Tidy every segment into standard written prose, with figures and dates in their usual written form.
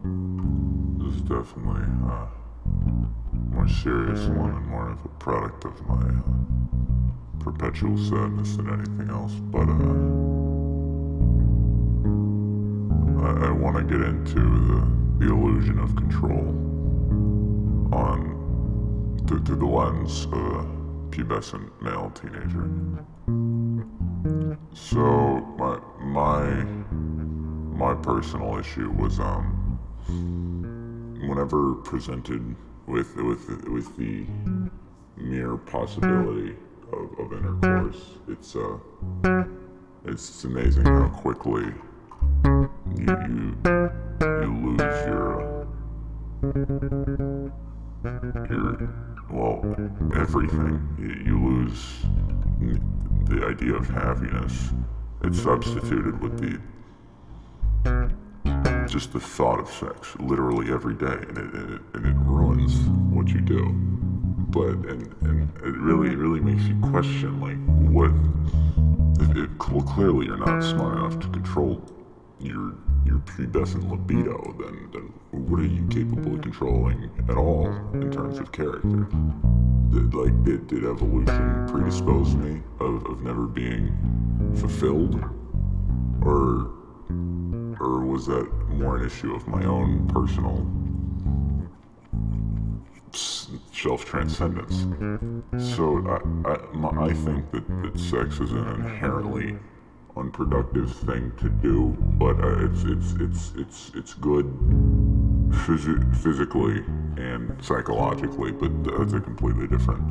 this is definitely a more serious one and more of a product of my perpetual sadness than anything else. But I want to get into the illusion of control through the lens of a pubescent male teenager. So my personal issue was whenever presented with the mere possibility of intercourse, it's amazing how quickly you lose well, everything. You lose the idea of happiness. It's substituted with just the thought of sex, literally every day, and it ruins what you do. But and it really makes you question, like, what? Well, clearly you're not smart enough to control your pubescent libido. Then what are you capable of controlling at all in terms of character? Did evolution predispose me of never being fulfilled, or was that more an issue of my own personal self-transcendence? So I think that sex is an inherently unproductive thing to do, but it's good physically and psychologically, but that's a completely different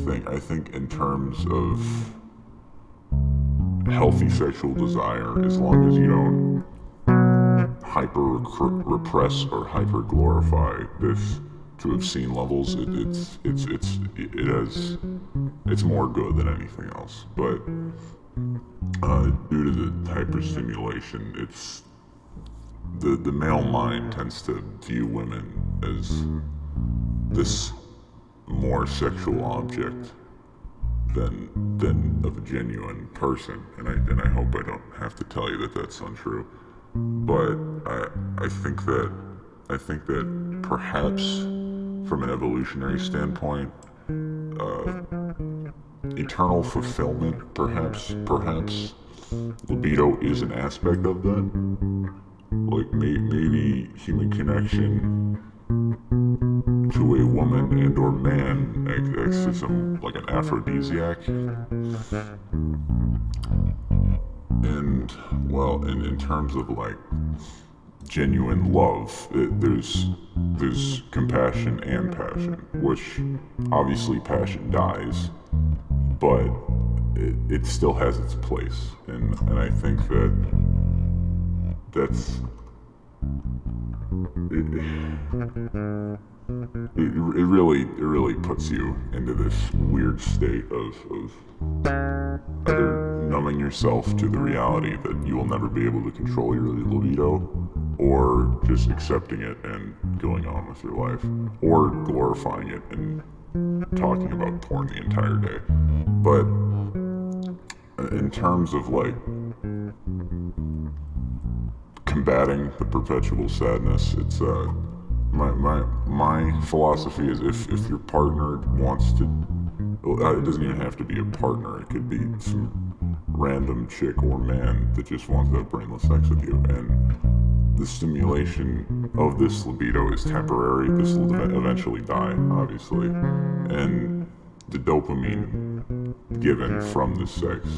thing. I think in terms of healthy sexual desire, as long as you don't hyper repress or hyper glorify this to obscene levels, it's more good than anything else. But due to the hyperstimulation, it's the male mind tends to view women as this more sexual object than of a genuine person, and I hope I don't have to tell you that that's untrue. But I think that perhaps from an evolutionary standpoint, eternal fulfillment, perhaps libido is an aspect of that. Like maybe human connection to a woman and or man acts as like an aphrodisiac. And well, in terms of like genuine love, there's compassion and passion, which obviously passion dies, but it still has its place, and I think that's it really puts you into this weird state of either numbing yourself to the reality that you will never be able to control your libido, or just accepting it and going on with your life, or glorifying it and talking about porn the entire day. But in terms of like combating the perpetual sadness, it's my philosophy is if your partner wants to, well, it doesn't even have to be a partner, it could be some random chick or man that just wants to have brainless sex with you, and the stimulation of this libido is temporary. This will eventually die, obviously, and the dopamine given from the sex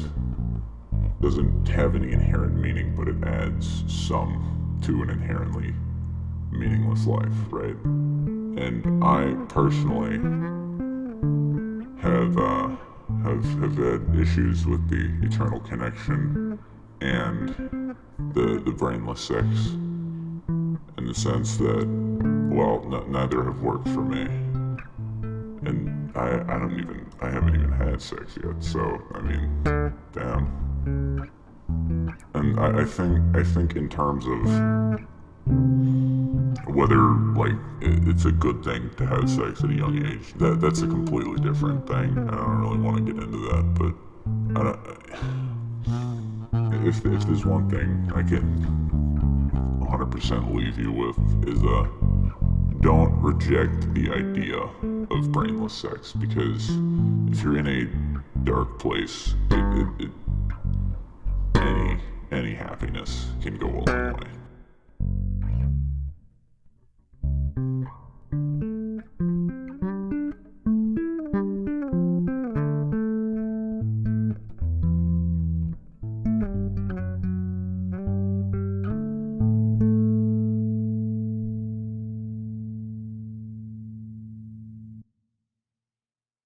doesn't have any inherent meaning, but it adds some to an inherently meaningless life, right? And I personally have had issues with the eternal connection and the brainless sex, in the sense that, well, neither have worked for me, and I haven't even had sex yet. So I mean, damn. And I think in terms of whether like it's a good thing to have sex at a young age, that's a completely different thing. I don't really want to get into that, but if there's one thing I can 100% leave you with is don't reject the idea of brainless sex, because if you're in a dark place, any happiness can go a long way.